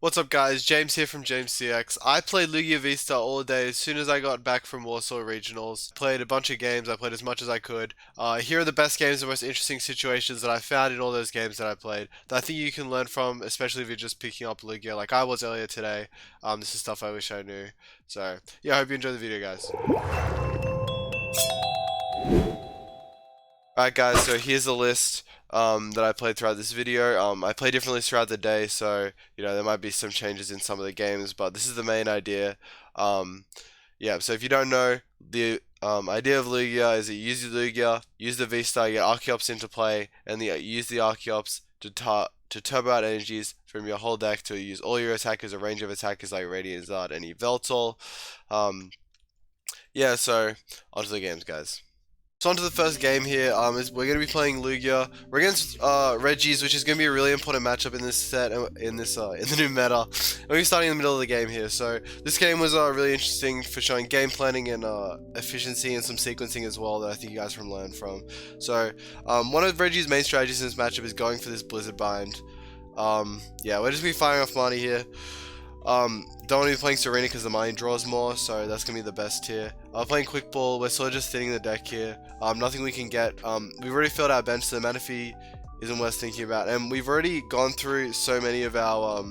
What's up guys, James here from James CX. I played Lugia VSTAR all day as soon as I got back from Warsaw Regionals. Played a bunch of games, I played as much as I could. Here are the best games, the most interesting situations that I found in all those games that I played that I think you can learn from, especially if you're just picking up Lugia like I was earlier today. This is stuff I wish I knew. So, yeah, I hope you enjoy the video guys. Alright guys, so here's the list that I played throughout this video. I play differently throughout the day, so there might be some changes in some of the games, but this is the main idea. Yeah, so if you don't know, the idea of Lugia is that you use the Lugia, use the V-Star, you get Archeops into play, and use the Archeops to turbo out energies from your whole deck to use all your attackers, a range of attackers like Radiant Zard and Yveltal. Yeah, so onto the games, guys. So on to the first game here, we're going to be playing Lugia. We're against Regis, which is going to be a really important matchup in this set, in the new meta. And we're starting in the middle of the game here. So this game was really interesting for showing game planning and efficiency and some sequencing as well that I think you guys can learn from. So one of Regis' main strategies in this matchup is going for this Blizzard Bind. Yeah, we're just going to be firing off money here. Don't want to be playing Serena because the money draws more, so that's going to be the best tier. Playing Quick Ball, we're sort of just thinning the deck here. Nothing we can get. We've already filled our bench, so the mana fee isn't worth thinking about. And we've already gone through so many of our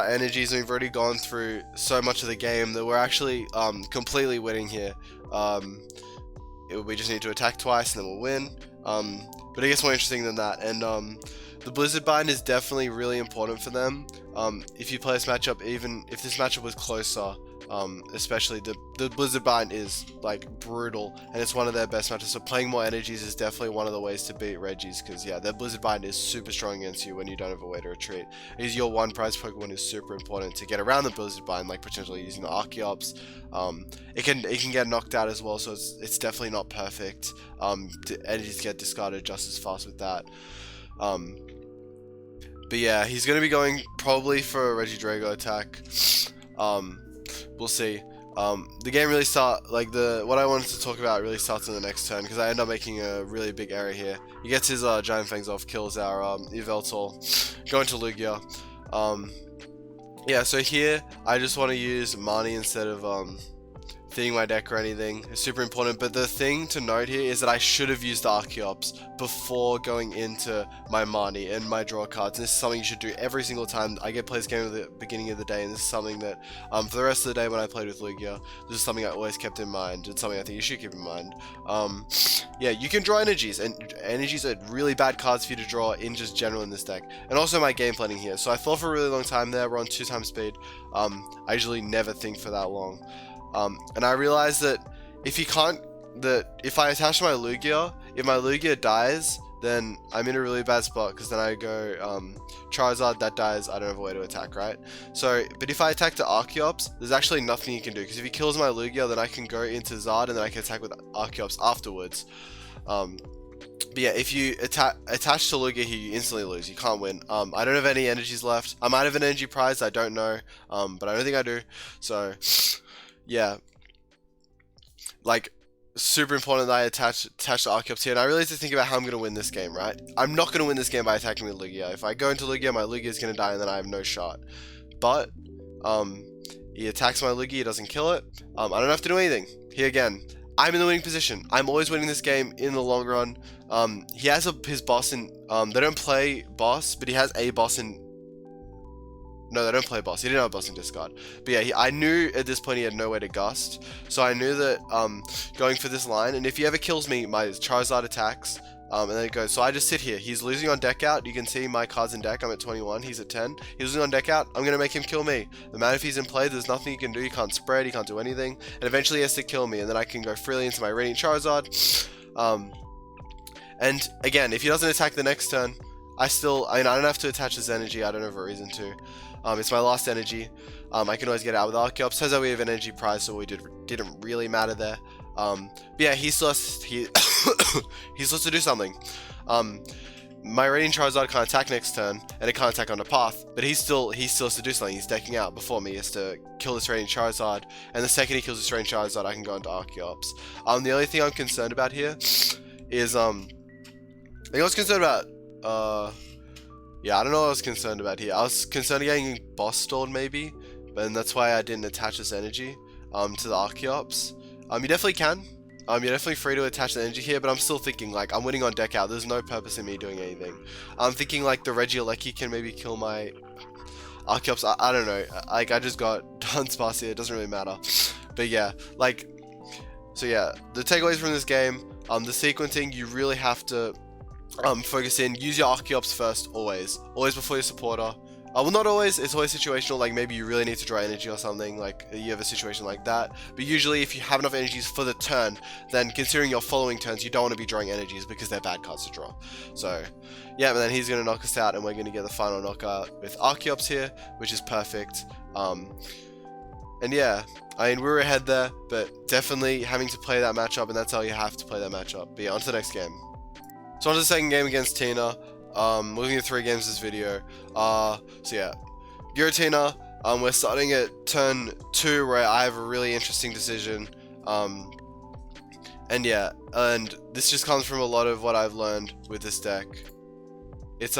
energies, and we've already gone through so much of the game that we're actually completely winning here. We just need to attack twice and then we'll win. But it gets more interesting than that. And the Blizzard Bind is definitely really important for them. If you play this matchup, even if this matchup was closer, especially the Blizzard Bind is like brutal, and it's one of their best matchups. So playing more energies is definitely one of the ways to beat Regis, because yeah, their Blizzard Bind is super strong against you when you don't have a way to retreat. Your one prize Pokemon is super important to get around the Blizzard Bind, like potentially using the Archeops. It can get knocked out as well, so it's definitely not perfect. Energies get discarded just as fast with that. But yeah, he's going to be going probably for a Regidrago attack. We'll see. The game really what I wanted to talk about really starts in the next turn, because I end up making a really big error here. He gets his Giant Fangs off, kills our Yveltal, going to Lugia. Yeah, so here, I just want to use Marnie instead of thinning my deck or anything. It's super important, but the thing to note here is that I should have used the Archeops before going into my Marnie and my draw cards. And this is something you should do every single time. I get played this game at the beginning of the day, and this is something that for the rest of the day when I played with Lugia, this is something I always kept in mind. It's something I think you should keep in mind. Yeah, you can draw energies, and energies are really bad cards for you to draw in just general in this deck. And also my game planning here. So I thought for a really long time there, we're on 2x speed. I usually never think for that long. And I realized that if I attach my Lugia, if my Lugia dies, then I'm in a really bad spot, because then I go Charizard, that dies, I don't have a way to attack, right? So, but if I attack the Archeops, there's actually nothing you can do, because if he kills my Lugia, then I can go into Zard, and then I can attack with Archeops afterwards. But yeah, if you attach to Lugia here, you instantly lose. You can't win. I don't have any energies left. I might have an energy prize, I don't know, but I don't think I do. So yeah, like, super important that I attach the Archeops here, and I really have to think about how I'm going to win this game, right? I'm not going to win this game by attacking with Lugia. If I go into Lugia, my Lugia is going to die, and then I have no shot. But, he attacks my Lugia, he doesn't kill it. I don't have to do anything. Here again, I'm in the winning position. I'm always winning this game in the long run. He has his boss in, they don't play boss, but he has a boss in. No, they don't play boss. He didn't have a boss in discard. But yeah, I knew at this point he had nowhere to gust. So I knew that going for this line, and if he ever kills me, my Charizard attacks. And then it goes. So I just sit here. He's losing on deck out. You can see my cards in deck. I'm at 21. He's at 10. He's losing on deck out. I'm going to make him kill me. The mana, if he's in play, there's nothing he can do. He can't spread. He can't do anything. And eventually he has to kill me. And then I can go freely into my Radiant Charizard. And again, if he doesn't attack the next turn, I don't have to attach his energy. I don't have a reason to. It's my last energy. I can always get out with Archeops. Turns out we have an energy prize, so we didn't really matter there. But yeah, he still has to do something. My Radiant Charizard can't attack next turn, and it can't attack on the path, but he still has to do something. He's decking out before me. He has to kill this Radiant Charizard, and the second he kills this Radiant Charizard, I can go into Archeops. The only thing I'm concerned about here is I was concerned about yeah, I don't know what I was concerned about here. I was concerned of getting boss stalled maybe, but that's why I didn't attach this energy to the Archeops. You definitely can. You're definitely free to attach the energy here, but I'm still thinking, like, I'm winning on deck out. There's no purpose in me doing anything. I'm thinking, like, the Regigigas can maybe kill my Archeops. I don't know. Like, I just got done sparse here. It doesn't really matter. But yeah, like, so yeah, the takeaways from this game, the sequencing, you really have to focus in. Use your Archeops first, always before your supporter. Well, not always, it's always situational, like maybe you really need to draw energy or something, like you have a situation like that. But usually if you have enough energies for the turn, then considering your following turns, you don't want to be drawing energies because they're bad cards to draw. So yeah, but then he's going to knock us out and we're going to get the final knockout with Archeops here, which is perfect. And yeah, I mean, we were ahead there, but definitely having to play that matchup, and that's how you have to play that matchup. But yeah, on to the next game. So on to the second game against Tina. We're looking at 3 games this video. So yeah, Giratina, we're starting at turn 2 where I have a really interesting decision. And yeah, and this just comes from a lot of what I've learned with this deck. It's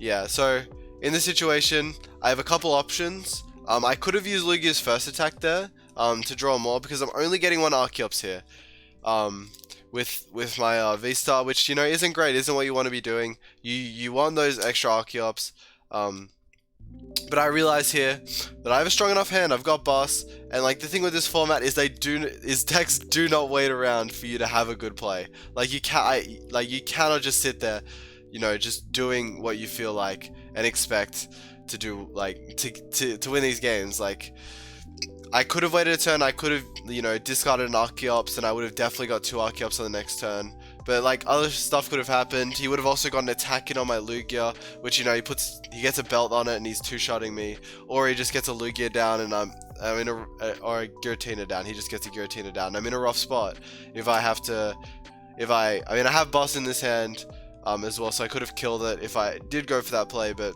yeah, so in this situation, I have a couple options. I could have used Lugia's first attack there to draw more because I'm only getting 1 Archeops here. With my VSTAR, which, you know, isn't great, isn't what you want to be doing. You want those extra Archeops. But I realize here that I have a strong enough hand. I've got boss, and like the thing with this format is decks do not wait around for you to have a good play. Like you cannot just sit there, you know, just doing what you feel like and expect to do, like to win these games. Like, I could have waited a turn, I could have, you know, discarded an Archeops, and I would have definitely got 2 Archeops on the next turn. But, like, other stuff could have happened. He would have also got an attack in on my Lugia, which, you know, he gets a belt on it and he's 2-shotting me. Or he just gets a Lugia down and I'm in or a Giratina down. He just gets a Giratina down. I'm in a rough spot if I have to, I mean, I have boss in this hand as well, so I could have killed it if I did go for that play, but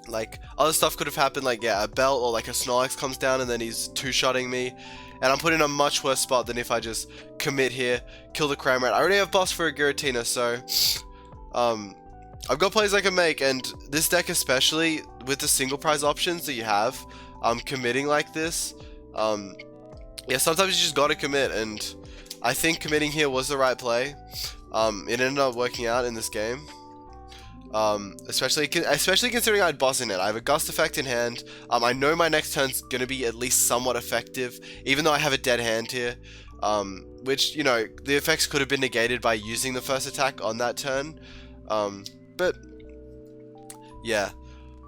like, other stuff could have happened, like, yeah, a belt or like a Snorlax comes down and then he's 2-shotting me, and I'm put in a much worse spot than if I just commit here, kill the Cramorant. I already have boss for a Giratina, so I've got plays I can make, and this deck, especially with the single prize options that you have, committing like this, yeah, sometimes you just gotta commit, and I think committing here was the right play. It ended up working out in this game. Especially considering I had boss in it. I have a gust effect in hand. I know my next turn's gonna be at least somewhat effective, even though I have a dead hand here. Which, you know, the effects could have been negated by using the first attack on that turn. But yeah.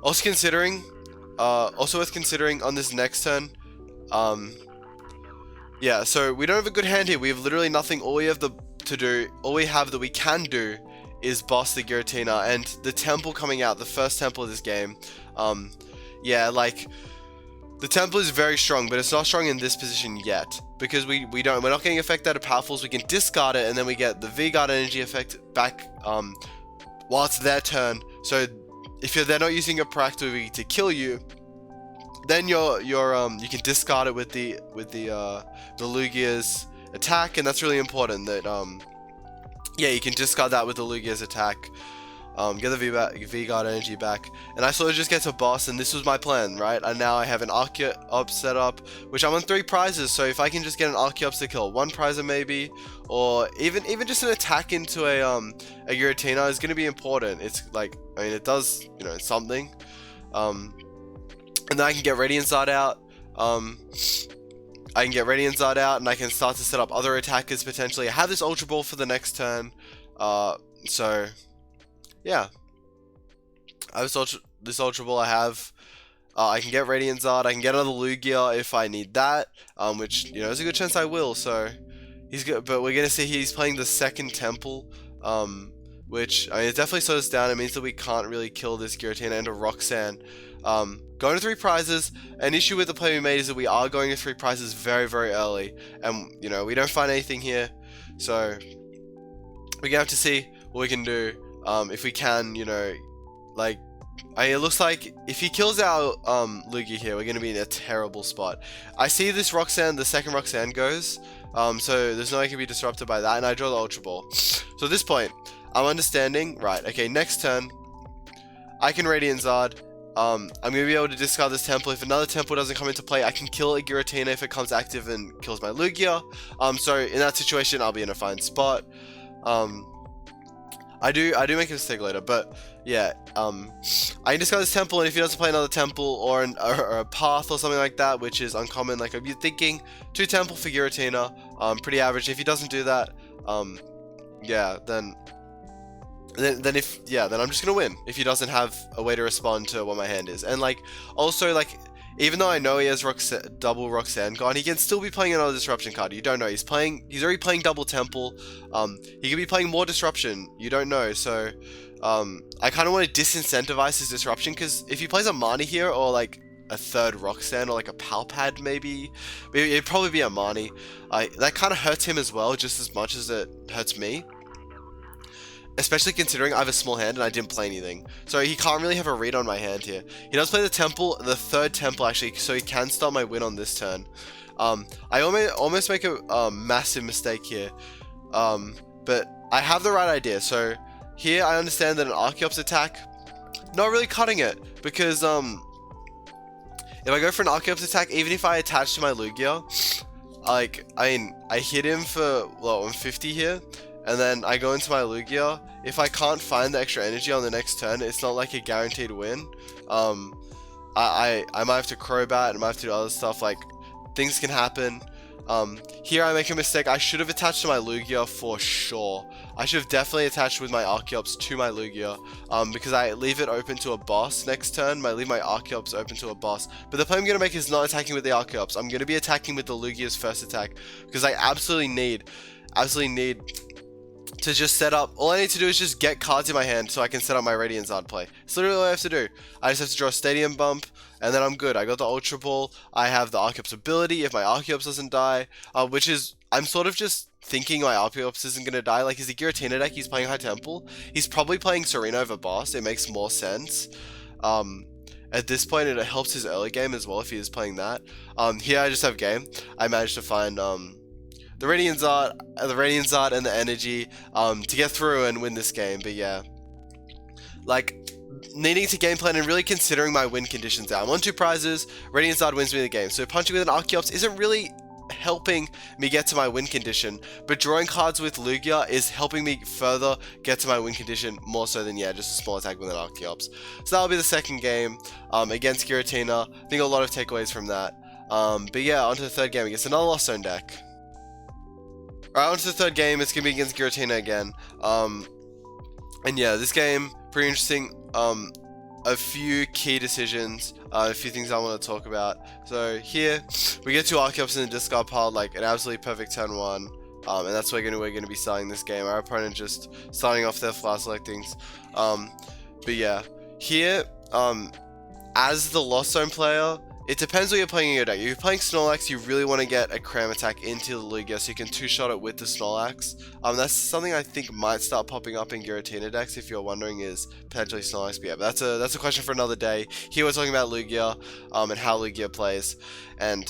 Also worth considering on this next turn. Yeah, so we don't have a good hand here. We have literally nothing. All we have that we can do is boss the Giratina, and the temple coming out, the first temple of this game, yeah, like, the temple is very strong, but it's not strong in this position yet, because we're not getting effect out of powerfuls. We can discard it, and then we get the V-Guard energy effect back, while it's their turn. So if they're not using a proactivity to kill you, then you can discard it with the Lugia's attack, and that's really important that, yeah, you can discard that with the Lugia's attack, get the V-Guard energy back, and I sort of just get to boss, and this was my plan, right? And now I have an Archeops set up, which I'm on 3 prizes, so if I can just get an Archeops to kill 1 prizer maybe, or even just an attack into a Giratina is going to be important. It's like, I mean, it does, you know, something, and then I can get Radiant Zard out, and I can start to set up other attackers potentially. I have this Ultra Ball for the next turn, so yeah, I have this Ultra Ball. I can get Radiant Zard, I can get another Lugia if I need that, which, you know, there's a good chance I will. So he's good, but we're gonna see he's playing the second temple, which, I mean, it definitely slows us down. It means that we can't really kill this Giratina and a Roxanne. Going to 3 prizes. An issue with the play we made is that we are going to 3 prizes very, very early, and, you know, we don't find anything here, so we're gonna have to see what we can do. If we can, you know, like, it looks like if he kills our Lugia here, we're gonna be in a terrible spot. I see this Roxanne, the second Roxanne goes, so there's no way it can be disrupted by that, and I draw the Ultra Ball. So at this point, I'm understanding, right, okay, next turn, I can Radiant Zard. I'm going to be able to discard this temple. If another temple doesn't come into play, I can kill a Giratina if it comes active and kills my Lugia. So in that situation, I'll be in a fine spot. I do make a mistake later, but yeah, I can discard this temple, and if he doesn't play another temple or a path or something like that, which is uncommon, like I'd be thinking 2 temple for Giratina, pretty average. If he doesn't do that, yeah, then I'm just gonna win if he doesn't have a way to respond to what my hand is. And like also like even though I know he has double Roxanne gone, he can still be playing another disruption card. You don't know. He's already playing double temple. He could be playing more disruption. You don't know. So I kind of want to disincentivize his disruption, because if he plays a Marnie here or like a third Roxanne or like a Palpad, maybe it'd probably be a Marnie. That kind of hurts him as well, just as much as it hurts me. Especially considering I have a small hand and I didn't play anything. So he can't really have a read on my hand here. He does play the temple, the third temple actually, so he can start my win on this turn. I almost make a massive mistake here. But I have the right idea. So here I understand that an Archeops attack, not really cutting it. Because if I go for an Archeops attack, even if I attach to my Lugia, like, I hit him for, well, 150 here. And then I go into my Lugia. If I can't find the extra energy on the next turn, it's not like a guaranteed win. I might have to Crobat, I might have to do other stuff, like, things can happen. Here I make a mistake. I should have attached to my Lugia for sure. I should have definitely attached with my Archeops to my Lugia, because I leave it open to a boss next turn. I leave my Archeops open to a boss. But the play I'm going to make is not attacking with the Archeops. I'm going to be attacking with the Lugia's first attack, because I absolutely need to just set up. All I need to do is just get cards in my hand so I can set up my Radiant Zard play. It's literally all I have to do. I just have to draw a Stadium Bump, and then I'm good. I got the Ultra Ball. I have the Archeops ability if my Archeops doesn't die, which is, I'm sort of just thinking my Archeops isn't going to die. Like, is the Giratina deck, he's playing High Temple. He's probably playing Serena over Boss. It makes more sense. At this point, it helps his early game as well if he is playing that. Here I just have game. I managed to find the Radiant Zard and the energy to get through and win this game. But yeah, like, needing to game plan and really considering my win conditions out. I'm on 2 prizes. Radiant Zard wins me the game. So punching with an Archeops isn't really helping me get to my win condition, but drawing cards with Lugia is helping me further get to my win condition, more so than, yeah, just a small attack with an Archeops. So that'll be the second game against Giratina. I think a lot of takeaways from that. But yeah, on to the third game against another Lost Zone deck. Alright, on to the third game. It's going to be against Giratina again. And yeah, this game, pretty interesting. A few key decisions, a few things I want to talk about. So here, we get 2 Archeops in the discard pile, like an absolutely perfect turn 1. And that's why we're going to be starting this game. Our opponent just starting off their flower selectings. But yeah, here, as the Lost Zone player, it depends what you're playing in your deck. If you're playing Snorlax, you really want to get a Cram attack into the Lugia so you can 2-shot it with the Snorlax. That's something I think might start popping up in Giratina decks, if you're wondering, is potentially Snorlax. But yeah, but that's a question for another day. Here we're talking about Lugia and how Lugia plays. And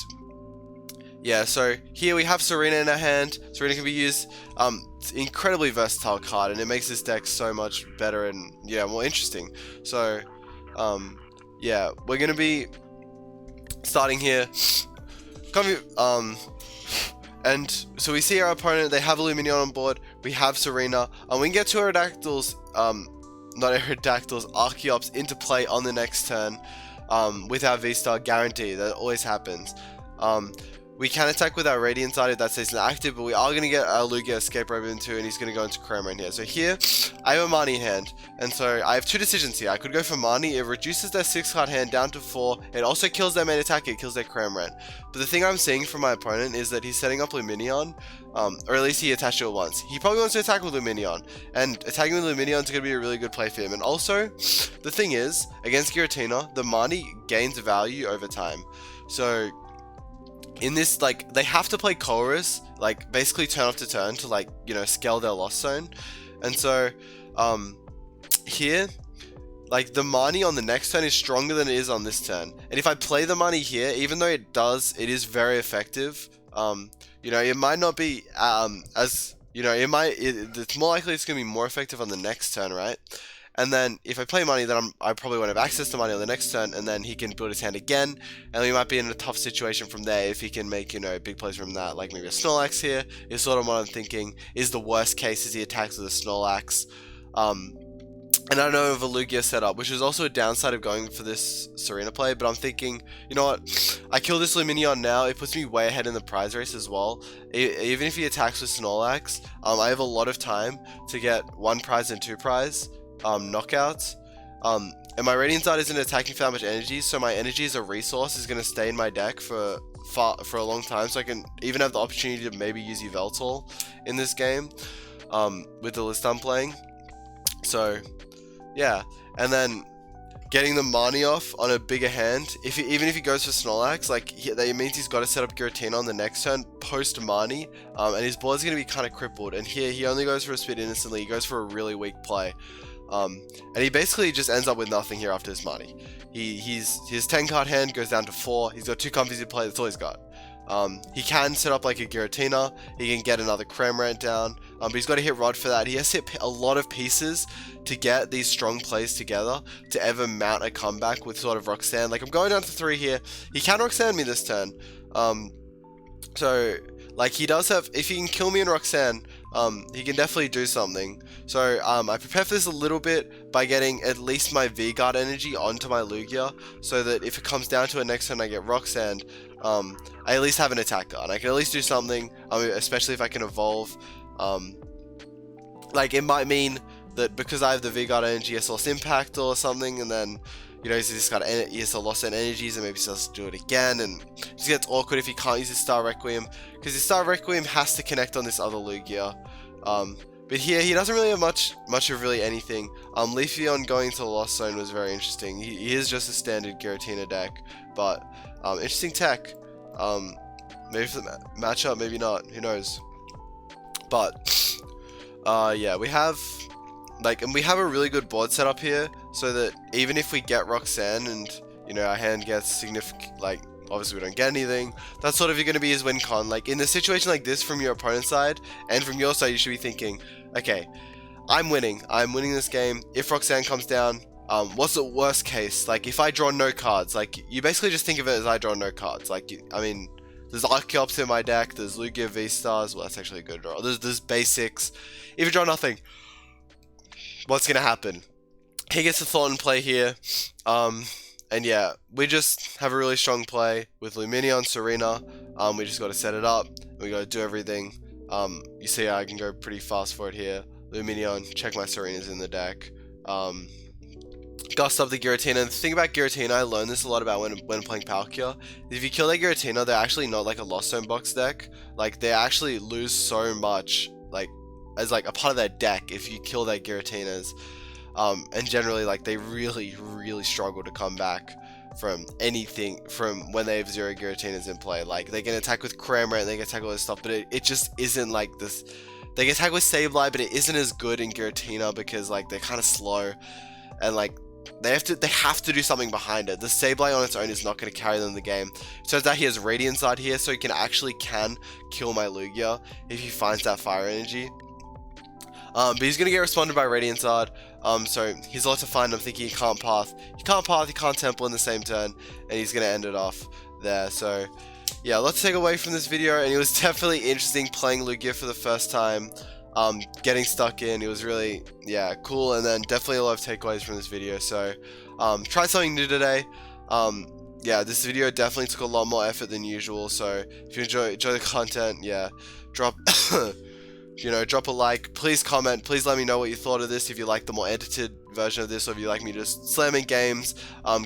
yeah, so here we have Serena in our hand. Serena can be used. It's an incredibly versatile card, and it makes this deck so much better and, yeah, more interesting. So yeah, we're going to be starting here, and so we see our opponent, they have Lumineon on board, we have Serena, and we can get 2 Aerodactyls, not Aerodactyls, Archeops into play on the next turn, with our VSTAR guarantee. That always happens. We can attack with our Radiant Zard if that stays inactive, but we are going to get our Lugia Escape Rope into, and he's going to go into Cram right here. So here, I have a Marnie hand, and so I have 2 decisions here. I could go for Marnie. It reduces their 6-card hand down to 4. It also kills their main attack. It kills their Cramorant. But the thing I'm seeing from my opponent is that he's setting up Lumineon, or at least he attached to it once. He probably wants to attack with Lumineon, and attacking with Lumineon is going to be a really good play for him. And also, the thing is, against Giratina, the Marnie gains value over time. So in this, like, they have to play Chorus, like, basically turn off to turn to, like, you know, scale their Lost Zone. And so, here, like, the Marnie on the next turn is stronger than it is on this turn. And if I play the Marnie here, even though it is very effective, you know, it might not be, as, you know, it's more likely it's going to be more effective on the next turn, right? And then if I play money, then I probably won't have access to money on the next turn, and then he can build his hand again, and we might be in a tough situation from there if he can make, you know, big plays from that, like maybe a Snorlax here is sort of what I'm thinking is the worst case, is he attacks with a Snorlax. And I know of a Lugia setup, which is also a downside of going for this Serena play, but I'm thinking, you know what, I kill this Lumineon now, it puts me way ahead in the prize race as well. Even if he attacks with Snorlax, I have a lot of time to get 1 prize and 2 prize knockouts. And my Radiant Dart isn't attacking for that much energy, so my energy as a resource is going to stay in my deck for a long time, so I can even have the opportunity to maybe use Yveltal in this game with the list I'm playing. So yeah, and then getting the Marnie off on a bigger hand, even if he goes for Snorlax, like that means he's got to set up Giratina on the next turn post Marnie, and his board's going to be kind of crippled. And here he only goes for a Spit instantly, he goes for a really weak play, and he basically just ends up with nothing here after his Marnie. His 10 card hand goes down to 4, he's got 2 Comfies to play, that's all he's got. He can set up like a Giratina, he can get another Cramorant down, but he's got to hit Rod for that. He has to hit a lot of pieces to get these strong plays together to ever mount a comeback with sort of Roxanne. Like, I'm going down to 3 here, he can Roxanne me this turn, so like he does have, if he can kill me in Roxanne, he can definitely do something. So I prepare for this a little bit by getting at least my V-Guard energy onto my Lugia, so that if it comes down to it next turn I get Roxanne, I at least have an attack card. I can at least do something, especially if I can evolve. Like, it might mean that because I have the V-Guard energy, it's lost impact or something, and then, you know, he's got lost energies, and maybe he has to do it again, and it just gets awkward if he can't use his Star Requiem, because his Star Requiem has to connect on this other Lugia. But here, he doesn't really have much of really anything. Leafeon going to the Lost Zone was very interesting. He is just a standard Giratina deck, but interesting tech. Maybe for the matchup, maybe not, who knows. But yeah, we have and we have a really good board setup here, so that even if we get Roxanne and, you know, our hand gets significant, like, obviously we don't get anything, that's sort of going to be his win con. Like, in a situation like this from your opponent's side and from your side, you should be thinking, okay, I'm winning this game. If Roxanne comes down, what's the worst case? Like, if I draw no cards, like, you basically just think of it as I draw no cards. Like, I mean, there's Archeops in my deck, there's Lugia VSTARs, well, that's actually a good draw. There's basics. If you draw nothing, what's gonna happen? He gets a Thornton play here, and yeah, we just have a really strong play with Lumineon, Serena. We just got to set it up, we got to do everything. You see I can go pretty fast for it here. Lumineon, check my Serenas in the deck. Gust up the Giratina. And the thing about Giratina, I learned this a lot about when playing Palkia, if you kill that Giratina, they're actually not like a Lost Zone box deck. Like, they actually lose so much, like, as like a part of their deck if you kill their Giratinas. And generally, like, they really struggle to come back from anything, from when they have 0 Giratinas in play. Like, they can attack with Cramorant, they can attack all this stuff, but it just isn't like this. They can attack with Sableye, but it isn't as good in Giratina because, like, they're kind of slow, and like, they have to do something behind it. The Sableye on its own is not going to carry them the game. It turns out he has Radiant Dart here, so he can kill my Lugia if he finds that fire energy. But he's going to get responded by Radiant Dart, so he's a lot to find. I'm thinking he can't Path, he can't Temple in the same turn, and he's going to end it off there. So yeah, let's take away from this video, and it was definitely interesting playing Lugia for the first time, getting stuck in. It was really, yeah, cool, and then definitely a lot of takeaways from this video. So try something new today. Yeah, this video definitely took a lot more effort than usual, so if you enjoy the content, yeah, drop drop a like, please comment, please let me know what you thought of this, if you like the more edited version of this, or if you like me just slamming games,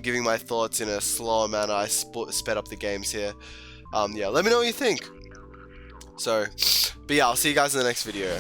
giving my thoughts in a slower manner. I sped up the games here. Yeah, let me know what you think. So, but yeah, I'll see you guys in the next video.